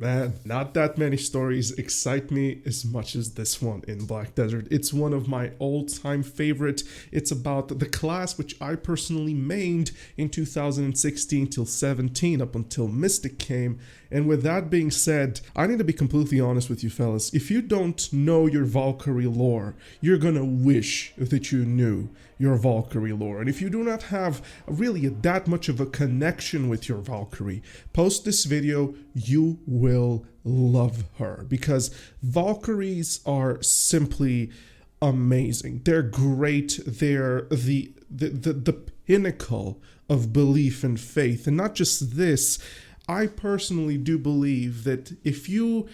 Man, not that many stories excite me as much as this one in Black Desert. It's one of my all-time favorite. It's about the class which I personally mained in 2016 till 17 up until Mystic came. And with that being said, I need to be completely honest with you fellas. If you don't know your Valkyrie lore, you're gonna wish that you knew your Valkyrie lore. And if you do not have really that much of a connection with your Valkyrie, post this video, you will love her, because Valkyries are simply amazing. They're great. They're the pinnacle of belief and faith. And not just this, I personally do believe that if you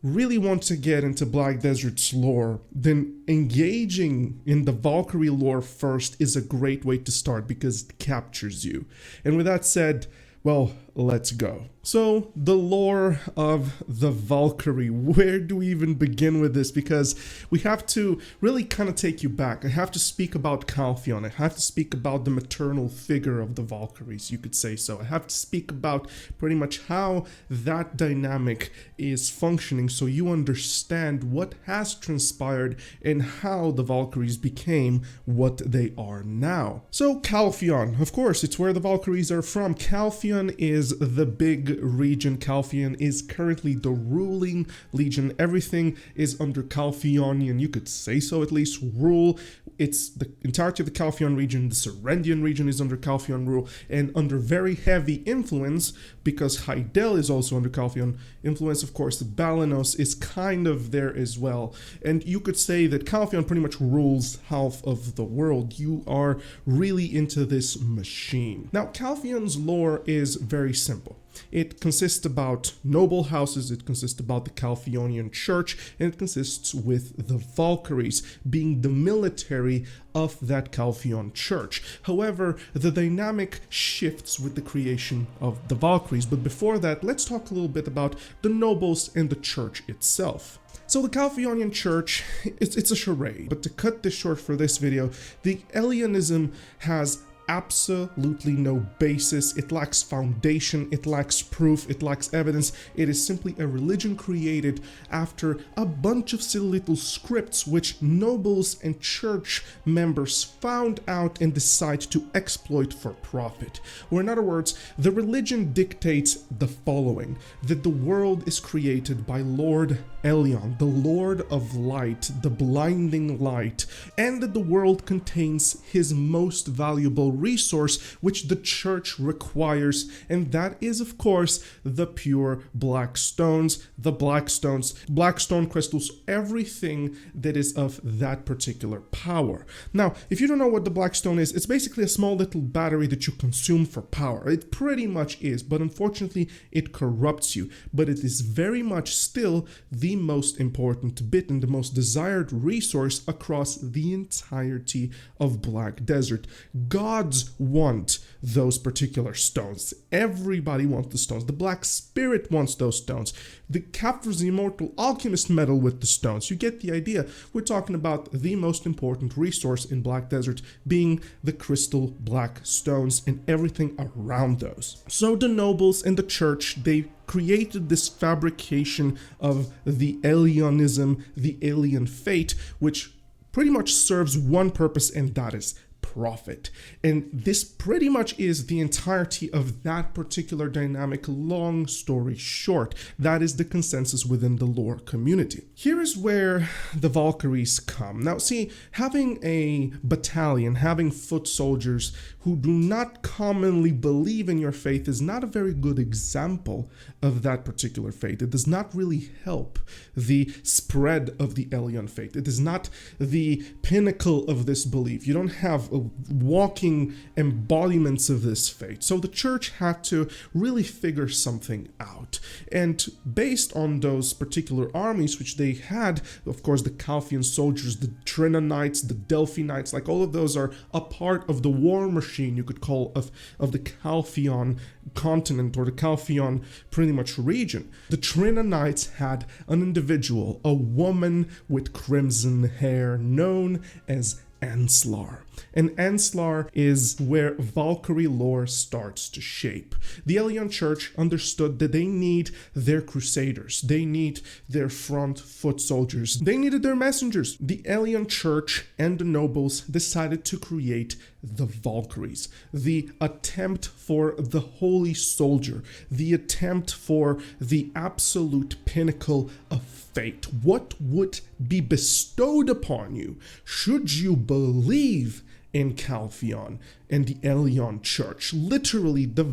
really want to get into Black Desert's lore, then engaging in the Valkyrie lore first is a great way to start because it captures you. And with that said, well, let's go. So, the lore of the Valkyrie. Where do we even begin with this? Because we have to really kind of take you back. I have to speak about Calpheon. I have to speak about the maternal figure of the Valkyries, you could say so. I have to speak about pretty much how that dynamic is functioning so you understand what has transpired and how the Valkyries became what they are now. So, Calpheon, of course, it's where the Valkyries are from. Calpheon is the big region. Calpheon is currently the ruling legion. Everything is under Calpheonian, you could say so at least, rule. It's the entirety of the Calpheon region. The Serendian region is under Calpheon rule and under very heavy influence, because Hydael is also under Calpheon influence. Of course, the Balanos is kind of there as well. And you could say that Calpheon pretty much rules half of the world. You are really into this machine. Now, Calpheon's lore is very simple. It consists about noble houses, it consists about the Calpheonian church, and it consists with the Valkyries being the military of that Calpheon church. However, the dynamic shifts with the creation of the Valkyries. But before that, let's talk a little bit about the nobles and the church itself. So the Calpheonian church, it's a charade. But to cut this short for this video, the Elionism has absolutely no basis. It lacks foundation, it lacks proof, it lacks evidence. It is simply a religion created after a bunch of silly little scripts which nobles and church members found out and decide to exploit for profit. Or in other words, the religion dictates the following: that the world is created by Lord Elion, the Lord of Light, the blinding light, and that the world contains his most valuable resource, which the church requires, and that is of course the pure black stones, the black stones, black stone crystals, everything that is of that particular power. Now, if you don't know what the black stone is, it's basically a small little battery that you consume for power. It pretty much is, but unfortunately it corrupts you. But it is very much still the most important bit and the most desired resource across the entirety of Black Desert. Gods want those particular stones. Everybody wants the stones. The Black Spirit wants those stones. The captures the immortal alchemist meddle with the stones. You get the idea. We're talking about the most important resource in Black Desert being the crystal black stones and everything around those. So the nobles and the church, they created this fabrication of the Elionism, the alien fate, which pretty much serves one purpose, and that is profit. And this pretty much is the entirety of that particular dynamic. Long story short, that is the consensus within the lore community. Here is where the Valkyries come. Now see, having a battalion, having foot soldiers who do not commonly believe in your faith is not a very good example of that particular faith. It does not really help the spread of the Elion faith. It is not the pinnacle of this belief. You don't have walking embodiments of this faith. So the church had to really figure something out. And based on those particular armies which they had, of course, the Calpheon soldiers, the Trinonites, the Delphinites, like all of those are a part of the war machine, you could call, of the Calpheon continent, or the Calpheon pretty much region. The Trinonites had an individual, a woman with crimson hair known as Enslar. and Enslar is where Valkyrie lore starts to shape. The Elion Church understood that they need their crusaders, they need their front foot soldiers, they needed their messengers. The Elion Church and the nobles decided to create the Valkyries, the attempt for the holy soldier, the attempt for the absolute pinnacle of fate. What would be bestowed upon you should you believe in Calpheon and the Elion Church? Literally, the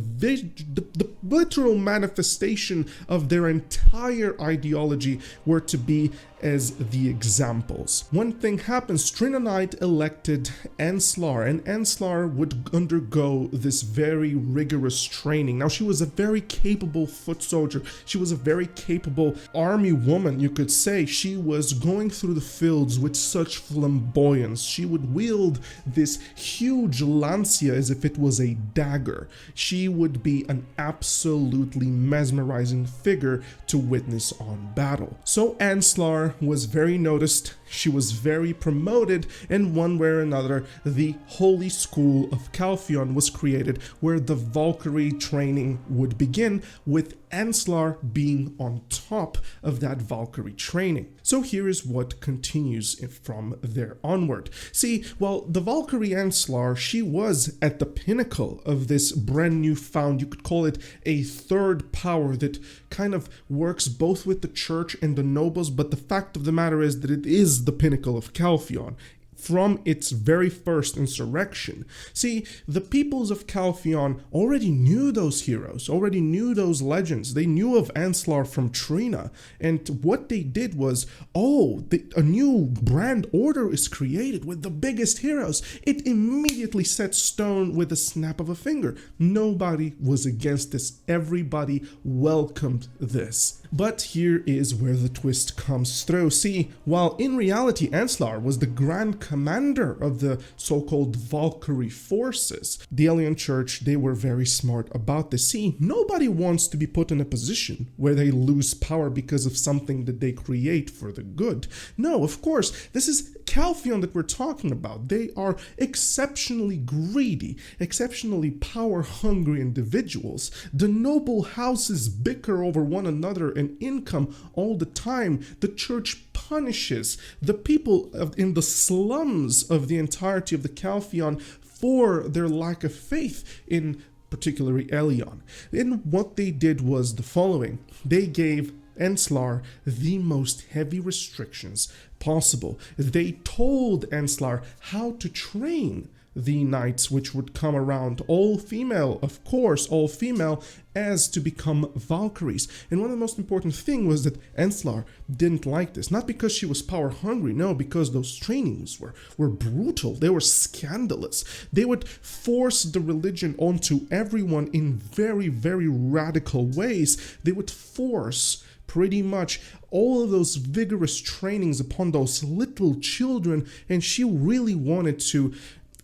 literal manifestation of their entire ideology were to be as the examples. One thing happens, Trinonite elected Enslar, and Enslar would undergo this very rigorous training. Now, she was a very capable foot soldier. She was a very capable army woman, you could say. She was going through the fields with such flamboyance. She would wield this huge lancia as if it was a dagger. She would be an absolutely mesmerizing figure to witness on battle. So Enslar was very noticed, she was very promoted, and one way or another, the Holy School of Calpheon was created, where the Valkyrie training would begin, with Enslar being on top of that Valkyrie training. So here is what continues from there onward. See, well, the Valkyrie Enslar, she was at the pinnacle of this brand new found, you could call it a third power that kind of works both with the church and the nobles, but the fact of the matter is that it is the pinnacle of Calpheon from its very first insurrection. See, the peoples of Calpheon already knew those heroes, already knew those legends. They knew of Enslar from Trina, and what they did was, a new brand order is created with the biggest heroes. It immediately set stone with a snap of a finger. Nobody was against this. Everybody welcomed this. But here is where the twist comes through. See, while in reality Enslar was the grand commander of the so-called Valkyrie forces, the Elion Church, they were very smart about this. See, nobody wants to be put in a position where they lose power because of something that they create for the good. No, of course, this is Calpheon that we're talking about. They are exceptionally greedy, exceptionally power-hungry individuals. The noble houses bicker over one another and income all the time. The church punishes the people in the slums of the entirety of the Calpheon for their lack of faith in particularly Elion. And what they did was the following. They gave Enslar the most heavy restrictions possible. They told Enslar how to train the knights which would come around, all female, of course, all female, as to become Valkyries. And one of the most important things was that Enslar didn't like this. Not because she was power hungry, no, because those trainings were brutal. They were scandalous. They would force the religion onto everyone in very, very radical ways. They would force pretty much all of those vigorous trainings upon those little children, and she really wanted to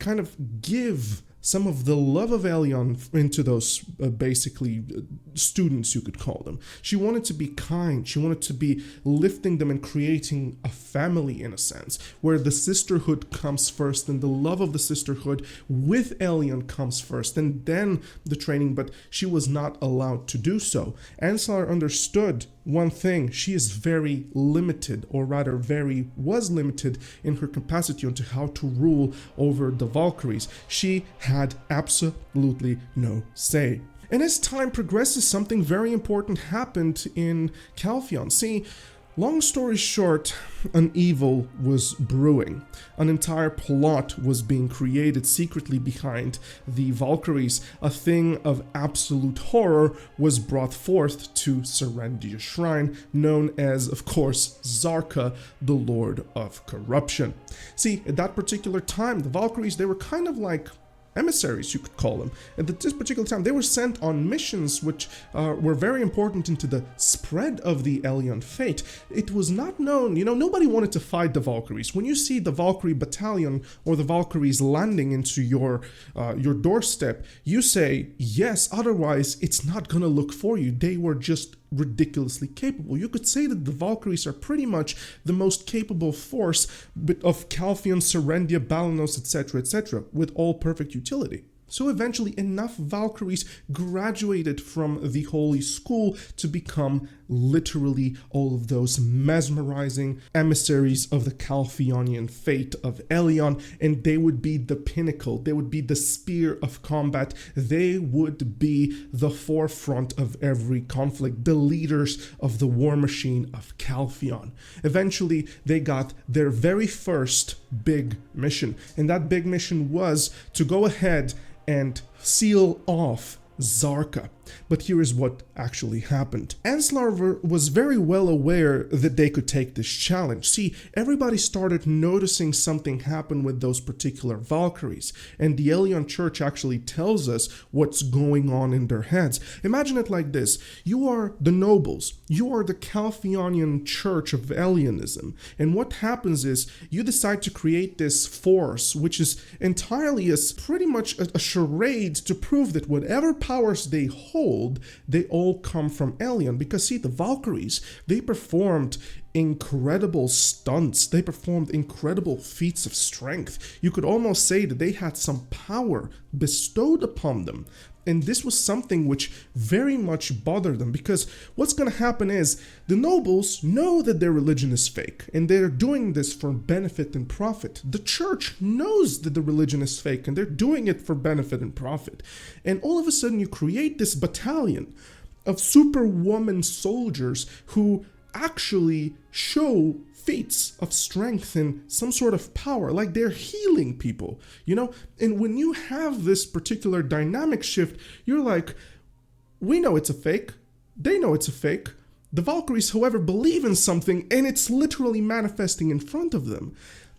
kind of give some of the love of Elion into those students, you could call them. She wanted to be kind. She wanted to be lifting them and creating a family, in a sense, where the sisterhood comes first and the love of the sisterhood with Elion comes first, and then the training, but she was not allowed to do so. Enslar understood one thing: she is very limited, or rather was limited in her capacity onto how to rule over the Valkyries. She had absolutely no say. And as time progresses, something very important happened in Calpheon. See, long story short, an evil was brewing. An entire plot was being created secretly behind the Valkyries. A thing of absolute horror was brought forth to Serendia Shrine, known as, of course, Zarka, the Lord of Corruption. See, at that particular time, the Valkyries, they were kind of like emissaries, you could call them. At this particular time, they were sent on missions which were very important into the spread of the Elion fate. It was not known, nobody wanted to fight the Valkyries. When you see the Valkyrie battalion or the Valkyries landing into your doorstep, you say yes, otherwise it's not gonna look for you. They were just ridiculously capable. You could say that the Valkyries are pretty much the most capable force of Calpheon, Serendia, Balanos, etc., with all perfect utility. So eventually enough Valkyries graduated from the Holy School to become literally all of those mesmerizing emissaries of the Calpheonian fate of Elion, and they would be the pinnacle, they would be the spear of combat, they would be the forefront of every conflict, the leaders of the war machine of Calpheon. Eventually they got their very first big mission, and that big mission was to go ahead and seal off Zarka. But here is what actually happened. Enslar was very well aware that they could take this challenge. See, everybody started noticing something happen with those particular Valkyries, and the Elion Church actually tells us what's going on in their heads. Imagine it like this. You are the nobles. You are the Calpheonian Church of Elionism. And what happens is you decide to create this force, which is entirely pretty much a charade to prove that whatever powers they hold, they all come from Elion. Because see, the Valkyries, they performed incredible stunts, they performed incredible feats of strength. You could almost say that they had some power bestowed upon them. And this was something which very much bothered them, because what's going to happen is the nobles know that their religion is fake and they're doing this for benefit and profit. The church knows that the religion is fake and they're doing it for benefit and profit. And all of a sudden you create this battalion of superwoman soldiers who actually show feats of strength and some sort of power, like they're healing people, you know? And when you have this particular dynamic shift, you're like, we know it's a fake, they know it's a fake. The Valkyries, however, believe in something and it's literally manifesting in front of them.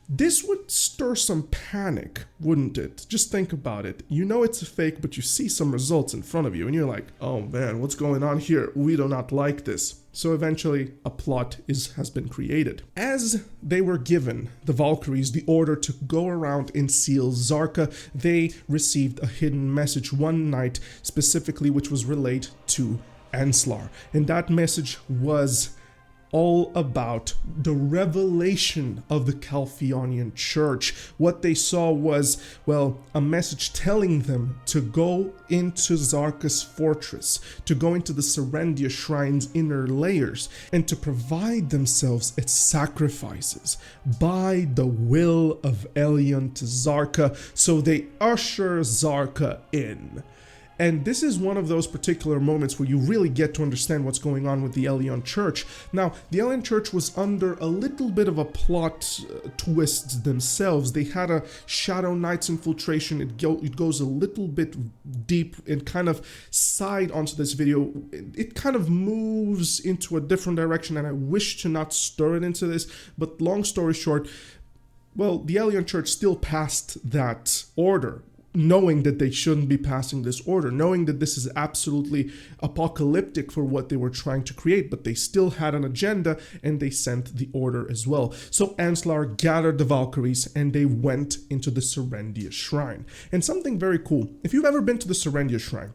This would stir some panic, wouldn't it? Just think about it. You know it's a fake, but you see some results in front of you and you're like, oh man, what's going on here? We do not like this. So eventually a plot has been created. As they were given, the Valkyries, the order to go around and seal Zarka, they received a hidden message one night specifically, which was relayed to Enslar. And that message was all about the revelation of the Calpheonian Church. What they saw was, well, a message telling them to go into Zarka's fortress, to go into the Serendia Shrine's inner layers, and to provide themselves as sacrifices by the will of Elion to Zarka, so they usher Zarka in. And this is one of those particular moments where you really get to understand what's going on with the Elion Church. Now, the Elion Church was under a little bit of a plot twist themselves. They had a Shadow Knight's infiltration. It goes a little bit deep and kind of side onto this video. It kind of moves into a different direction, and I wish to not stir it into this. But long story short, well, the Elion Church still passed that order, knowing that they shouldn't be passing this order, knowing that this is absolutely apocalyptic for what they were trying to create, but they still had an agenda and they sent the order as well. So Enslar gathered the Valkyries and they went into the Serendia Shrine. And something very cool, if you've ever been to the Serendia Shrine,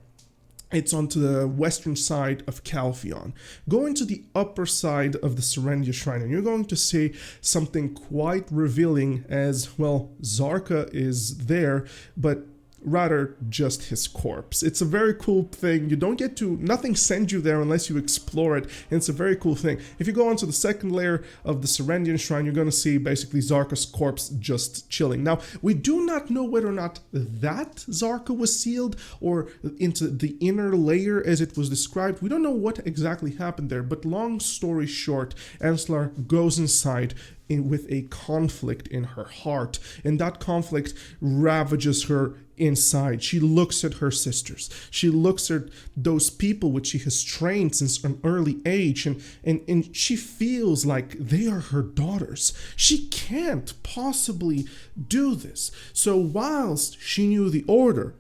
it's onto the western side of Calpheon. Go into the upper side of the Serendia Shrine and you're going to see something quite revealing as, well, Zarka is there, but rather just his corpse. It's a very cool thing. You don't get to, nothing sends you there unless you explore it, and it's a very cool thing. If you go onto the second layer of the Serendian Shrine, you're going to see basically Zarka's corpse just chilling. Now, we do not know whether or not that Zarka was sealed or into the inner layer as it was described. We don't know what exactly happened there, but long story short, Enslar goes inside with a conflict in her heart, and that conflict ravages her inside. She looks at her sisters, she looks at those people which she has trained since an early age, and she feels like they are her daughters. She can't possibly do this. So whilst she knew the order,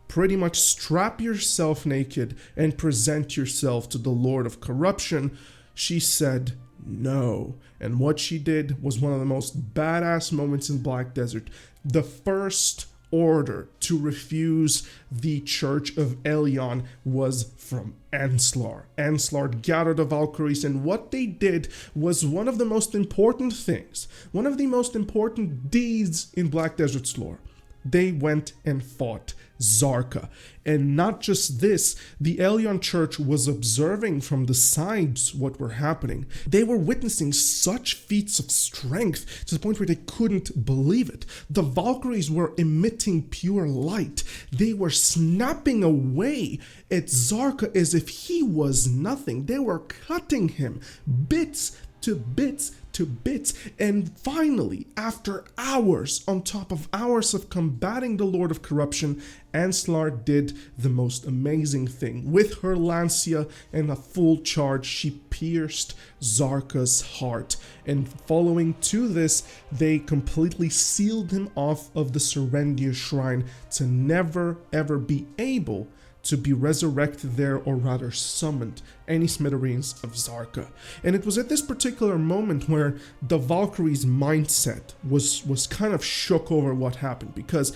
pretty much strap yourself naked and present yourself to the Lord of Corruption, she said no. And what she did was one of the most badass moments in Black Desert. The first order to refuse the Church of Elion was from Enslar. Enslar gathered the Valkyries, and what they did was one of the most important things, one of the most important deeds in Black Desert's lore. They went and fought Zarka. And not just this, the Elion Church was observing from the sides what were happening. They were witnessing such feats of strength to the point where they couldn't believe it. The Valkyries were emitting pure light. They were snapping away at Zarka as if he was nothing. They were cutting him bits to bits to bits. And finally, after hours on top of hours of combating the Lord of Corruption, Enslar did the most amazing thing. With her Lancia and a full charge, she pierced Zarka's heart. And following to this, they completely sealed him off of the Serendia Shrine to never ever be able to be resurrected there, or rather summoned any smithereens of Zarka. And it was at this particular moment where the Valkyrie's mindset was kind of shook over what happened, because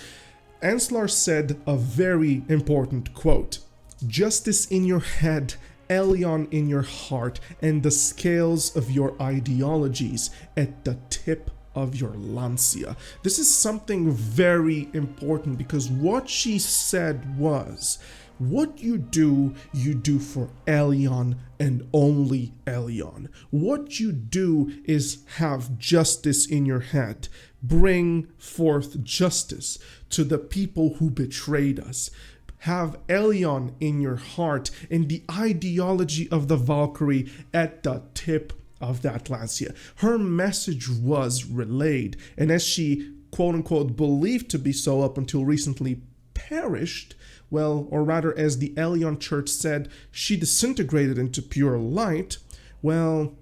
Enslar said a very important quote: "Justice in your head, Elion in your heart, and the scales of your ideologies at the tip of your Lancia." This is something very important, because what she said was, what you do for Elion and only Elion. What you do is have justice in your head. Bring forth justice to the people who betrayed us. Have Elion in your heart and the ideology of the Valkyrie at the tip of that Lancia. Her message was relayed, and as she quote-unquote believed to be so up until recently perished, well, or rather as the Elion Church said, she disintegrated into pure light. Well,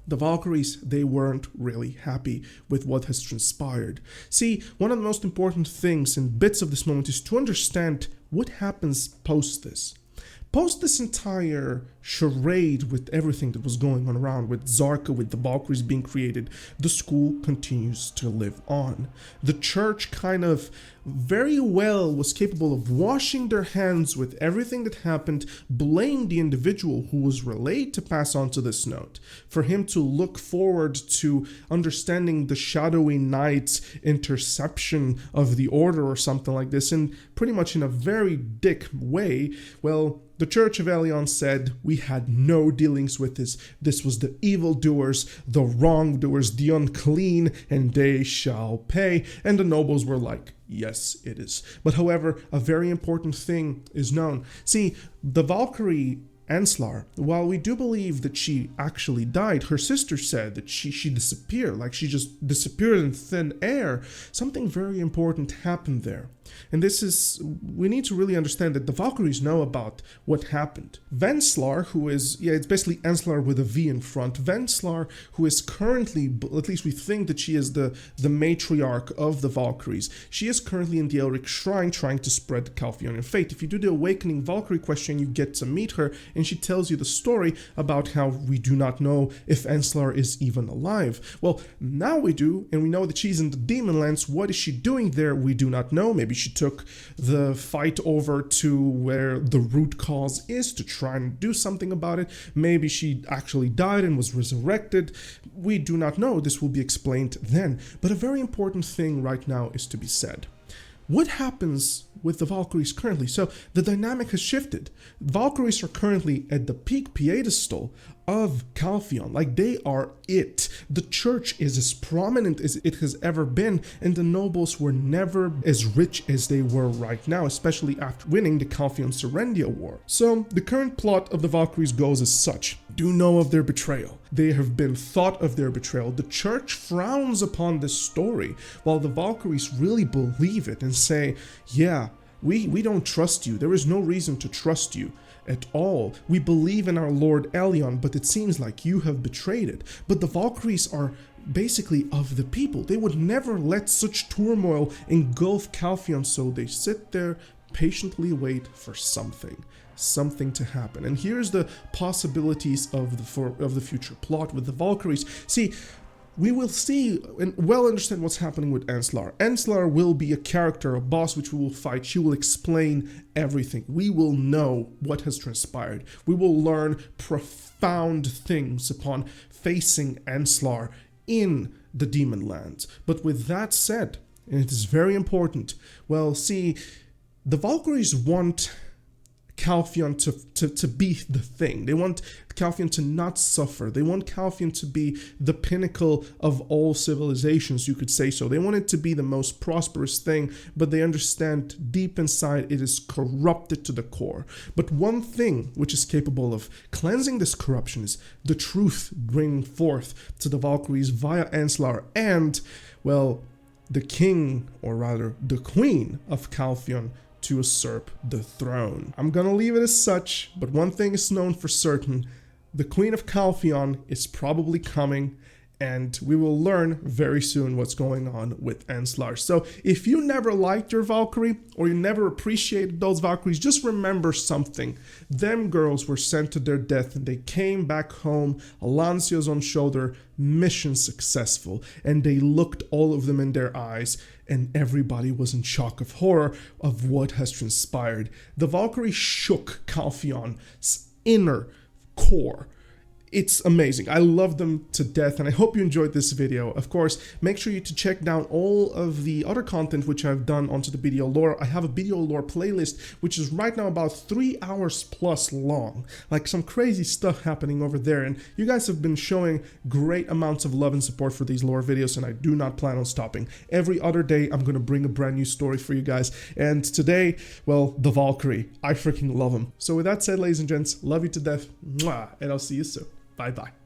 the Valkyries, they weren't really happy with what has transpired. See, one of the most important things and bits of this moment is to understand what happens post this. Post this entire charade with everything that was going on around, with Zarka, with the Valkyries being created, the school continues to live on. The church kind of very well was capable of washing their hands with everything that happened, blame the individual who was relayed to pass on to this note, for him to look forward to understanding the shadowy knight's interception of the order or something like this, and pretty much in a very dick way. Well, the Church of Elion said, we had no dealings with this. This was the evildoers, the wrongdoers, the unclean, and they shall pay. And the nobles were like, yes, it is. But however, a very important thing is known. See, the Valkyrie Enslar, while we do believe that she actually died, her sister said that she disappeared, like she just disappeared in thin air. Something very important happened there. And this is, we need to really understand that the Valkyries know about what happened. Venslar, who is, it's basically Enslar with a V in front. Venslar, who is currently, at least we think that she is the matriarch of the Valkyries. She is currently in the Elric Shrine trying to spread the Calpheonian fate. If you do the Awakening Valkyrie question, you get to meet her, and she tells you the story about how we do not know if Enslar is even alive. Well, now we do, and we know that she's in the Demon Lands. What is she doing there? We do not know. Maybe she took the fight over to where the root cause is to try and do something about it. Maybe she actually died and was resurrected. We do not know. This will be explained then. But a very important thing right now is to be said. What happens with the Valkyries currently? So the dynamic has shifted. Valkyries are currently at the peak pedestal of Calpheon, like they are it. The church is as prominent as it has ever been, and the nobles were never as rich as they were right now, especially after winning the Calpheon Serendia War. So the current plot of the Valkyries goes as such. Do know of their betrayal. They have been thought of their betrayal. The church frowns upon this story, while the Valkyries really believe it and say, yeah, we don't trust you. There is no reason to trust you at all. We believe in our Lord Elion, but it seems like you have betrayed it. But the Valkyries are basically of the people. They would never let such turmoil engulf Calpheon, so they sit there, patiently wait for something to happen. And here's the possibilities of the future plot with the Valkyries. See, we will see and well understand what's happening with Enslar. Enslar will be a character, a boss which we will fight. She will explain everything. We will know what has transpired. We will learn profound things upon facing Enslar in the Demon Lands. But with that said, and it is very important, well, see, the Valkyries want Calpheon to be the thing. They want Calpheon to not suffer. They want Calpheon to be the pinnacle of all civilizations, you could say so. They want it to be the most prosperous thing, but they understand deep inside it is corrupted to the core. But one thing which is capable of cleansing this corruption is the truth bringing forth to the Valkyries via Enslar and, well, the king, or rather the queen of Calpheon, to usurp the throne. I'm gonna leave it as such, but one thing is known for certain: the Queen of Calpheon is probably coming, and we will learn very soon what's going on with Enslar. So if you never liked your Valkyrie, or you never appreciated those Valkyries, just remember something. Them girls were sent to their death and they came back home, Alancia's on shoulder, mission successful, and they looked all of them in their eyes, and everybody was in shock of horror of what has transpired. The Valkyrie shook Calpheon's inner core. It's amazing. I love them to death, and I hope you enjoyed this video. Of course, make sure you to check down all of the other content which I've done onto the BDO lore. I have a BDO lore playlist which is right now about 3 hours plus long. Like some crazy stuff happening over there, and you guys have been showing great amounts of love and support for these lore videos, and I do not plan on stopping. Every other day I'm going to bring a brand new story for you guys, and today, well, the Valkyrie. I freaking love him. So with that said, ladies and gents, love you to death, mwah, and I'll see you soon. Bye-bye.